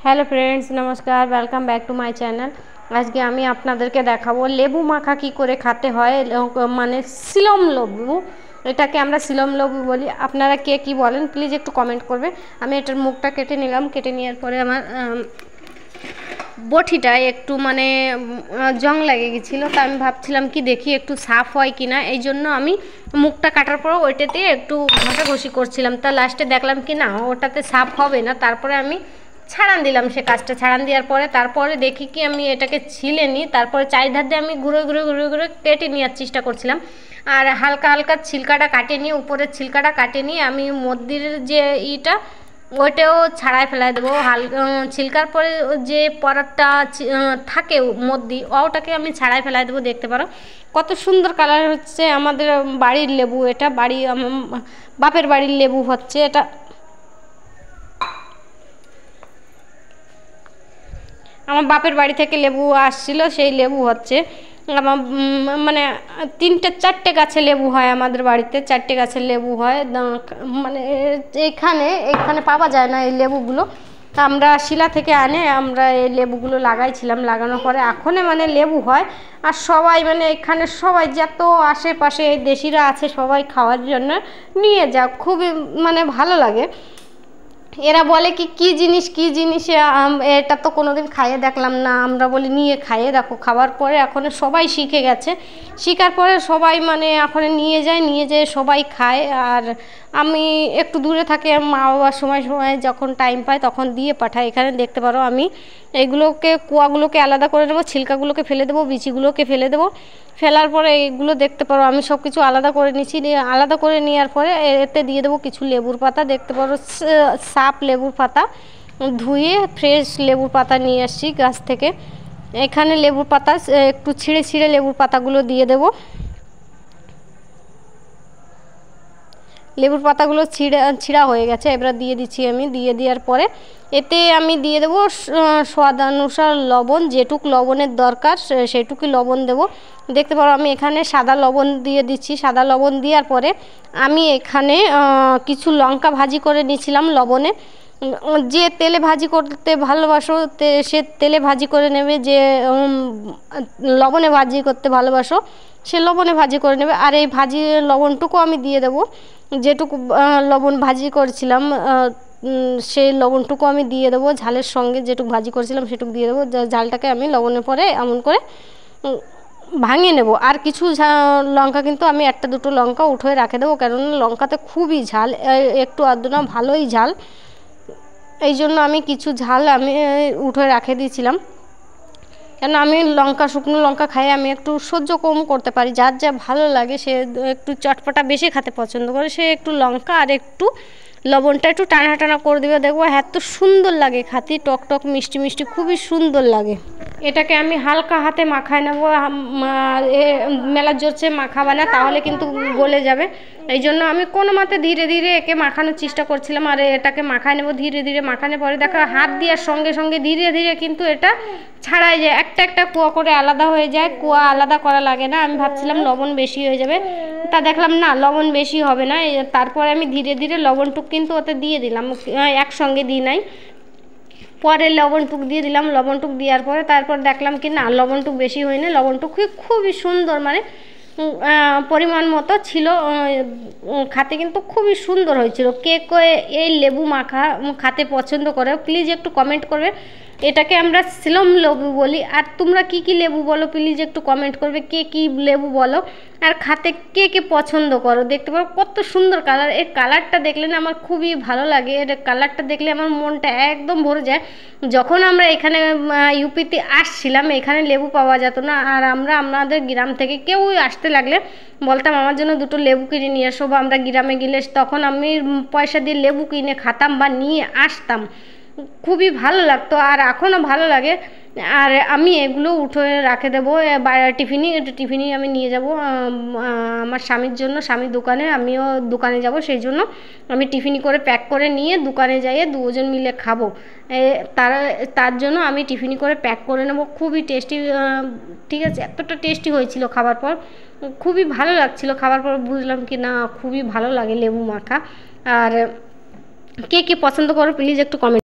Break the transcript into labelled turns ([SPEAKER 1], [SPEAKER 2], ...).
[SPEAKER 1] Hello friends नमस्कार welcome back to my channel. आज के आमी आपनादेरके देखाबो लेबू माखा कि करे खाते हय माने सिलम लेबू एटाके आमरा सिलम लेबू बोली। आपनारा के कि बोलेन प्लिज एकटु कमेंट करबेन। आमी एटार मुखटा केटे निलाम, केटे नेওয়ার পরে আমার বটিটা একটু মানে জং লেগে গিয়েছিল, তো আমি ভাবছিলাম কি দেখি একটু সাফ হয় কিনা, এই জন্য আমি মুখটা কাটার পর ওইটাতে একটু ঘষাঘষি করছিলাম। তা লাস্টে দেখলাম কি না ওটাতে সাফ হবে না, তারপরে আমি ছাড়ান দিলাম। সে কাজটা ছাড়ান দেওয়ার পরে তারপরে দেখি কি আমি এটাকে ছিলে নিই, তারপরে চারিধার দিয়ে আমি ঘুরে ঘুরে ঘুরে ঘুরে কেটে নেওয়ার চেষ্টা করছিলাম। আর হালকা হালকা ছিলকাটা কাটে নিয়ে, উপরের ছিলকাটা কাটে নিয়ে আমি মধ্যের যে ইটা ওইটাও ছাড়াই ফেলাই দেবো। হালকা ছিলকার পরে যে পরারটা থাকে মধ্যে ওটাকে আমি ছাড়াই ফেলাই দেবো। দেখতে পারো কত সুন্দর কালার হচ্ছে আমাদের বাড়ির লেবু। এটা বাড়ি বাপের বাড়ির লেবু হচ্ছে এটা। আমার বাপের বাড়ি থেকে লেবু আসছিল, সেই লেবু হচ্ছে আমার মানে 3-4টে গাছে লেবু হয় আমাদের বাড়িতে, 4টে গাছের লেবু হয়। মানে এখানে পাওয়া যায় না এই লেবুগুলো, আমরা শিলা থেকে আনে আমরা এই লেবুগুলো লাগাইছিলাম। লাগানোর পরে এখন মানে লেবু হয়। আর সবাই মানে এখানে সবাই যত আশেপাশে এই দেশিরা আছে সবাই খাওয়ার জন্য নিয়ে যায়, খুবই মানে ভালো লাগে। এরা বলে কি জিনিস এটা তো কোনোদিন খাইয়ে দেখলাম না। আমরা বলি নিয়ে খাইয়ে দেখো। খাওয়ার পরে এখন সবাই শিখে গেছে, শেখার পরে সবাই মানে এখন নিয়ে যায় সবাই খায়। আর আমি একটু দূরে থাকি, মা বাবার সময় যখন টাইম পায় তখন দিয়ে পাঠাই। এখানে দেখতে পারো আমি এইগুলোকে কুয়াগুলোকে আলাদা করে নেবো, ছিলকাগুলোকে ফেলে দেবো, বিচিগুলোকে ফেলে দেবো। ফেলার পরে এইগুলো দেখতে পারো আমি সব কিছু আলাদা করে নিচ্ছি। আলাদা করে নেওয়ার পরে এতে দিয়ে দেবো কিছু লেবুর পাতা। দেখতে পারো সাপ লেবুর পাতা, ধুয়ে ফ্রেশ লেবুর পাতা নিয়ে আসছি গাছ থেকে। এখানে লেবুর পাতা একটু ছিঁড়ে ছিঁড়ে লেবুর পাতাগুলো দিয়ে দেবো। লেবুর পাতাগুলো ছিঁড়া হয়ে গেছে, এবার দিয়ে দিচ্ছি আমি। দিয়ে দেওয়ার পরে এতে আমি দিয়ে দেবো স্বাদ অনুসার লবণ, যেটুক লবণের দরকার সেটুকুই লবণ দেব। দেখতে পারো আমি এখানে সাদা লবণ দিয়ে দিচ্ছি। সাদা লবণ দেওয়ার পরে আমি এখানে কিছু লঙ্কা ভাজি করে নিয়েছিলাম লবণে। যে তেলে ভাজি করতে ভালোবাসো সে তেলে ভাজি করে নেবে, যে লবণে ভাজি করতে ভালোবাসো সে লবণে ভাজি করে নেবে। আর এই ভাজি লবণটুকু আমি দিয়ে দেবো, যেটুকু লবণ ভাজি করেছিলাম সেই লবণটুকু আমি দিয়ে দেবো। ঝালের সঙ্গে যেটুকু ভাজি করেছিলাম সেটুকু দিয়ে দেবো। ঝালটাকে আমি লবণের পরে এমন করে ভাঙিয়ে নেব। আর কিছু লঙ্কা কিন্তু আমি 1-2 লঙ্কা উঠে রেখে দেবো, কারণ লঙ্কাতে খুবই ঝাল, একটু আধটু না ভালোই ঝাল। এই জন্য আমি কিছু ঝাল আমি উঠে রেখে দিয়েছিলাম, কেন আমি শুকনো লঙ্কা খাই, আমি একটু সহ্য কম করতে পারি। যার যা ভালো লাগে সে একটু চটপটা বেশি খেতে পছন্দ করে, সে একটু লঙ্কা আর একটু লবণটা একটু টানা টানা করে দেবে। দেখবো এত সুন্দর লাগে খাতে, টক টক মিষ্টি মিষ্টি খুবই সুন্দর লাগে। এটাকে আমি হালকা হাতে মাখায় নেব, মেলা জোরছে মাখাবে না তাহলে কিন্তু গলে যাবে। এই জন্য আমি কোনো মতে ধীরে ধীরে একে মাখানোর চেষ্টা করছিলাম। আর এটাকে মাখায় নেব ধীরে ধীরে। মাখানোর পরে দেখো হাত দেওয়ার সঙ্গে সঙ্গে ধীরে ধীরে কিন্তু এটা ছাড়াই যায়, একটা একটা কুয়া করে আলাদা হয়ে যায়। কুয়া আলাদা করা লাগে না। আমি ভাবছিলাম লবণ বেশি হয়ে যাবে, তা দেখলাম না লবণ বেশি হবে না। তারপরে আমি ধীরে ধীরে লবণটুক কিন্তু ওতে দিয়ে দিলাম, একসঙ্গে দিই নাই, পরে লবণটুক দিয়ে দিলাম। লবণটুক দেওয়ার পরে তারপর দেখলাম কি না লবণটুক বেশি হয়নি, লবণটুক খুবই সুন্দর মানে পরিমাণ মতো ছিল। খেতে কিন্তু খুবই সুন্দর হয়েছিল। কে এই লেবু মাখা খেতে পছন্দ করে প্লিজ একটু কমেন্ট করবে। এটাকে আমরা সিলম লেবু বলি। আর তোমরা কি লেবু বলো প্লিজ একটু কমেন্ট করবে, কে কি লেবু বলো আর খেতে কে পছন্দ করো। দেখতে পারো কত সুন্দর কালার, এর কালারটা দেখলে না আমার খুবই ভালো লাগে। এর কালারটা দেখলে আমার মনটা একদম ভরে যায়। যখন আমরা এখানে ইউপিতে আসছিলাম এখানে লেবু পাওয়া যেত না, আর আমাদের গ্রাম থেকে কেউ আসতে লাগলে বলতাম আমার জন্য 2টো লেবু কিনে নিয়ে আসো, বা আমরা গ্রামে গেলে তখন আমি পয়সা দিয়ে লেবু কিনে খেতাম বা নিয়ে আসতাম। খুবই ভালো লাগতো আর এখনও ভালো লাগে। আর আমি এগুলো উঠে রেখে দেবো টিফিনে আমি নিয়ে যাব আমার স্বামীর জন্য। স্বামীর দোকানে, আমিও দোকানে যাব, সেই জন্য আমি টিফিনি করে প্যাক করে নিয়ে দোকানে যাইয়ে 2জন মিলে খাবো। তার জন্য আমি টিফিনি করে প্যাক করে নেব। খুবই টেস্টি, ঠিক আছে, এতটা টেস্টি হয়েছিল খাবার পর, খুবই ভালো লাগছিল। খাবার পর বুঝলাম কি না খুবই ভালো লাগে লেবু মাখা। আর কে পছন্দ করো প্লিজ একটু কমেন্ট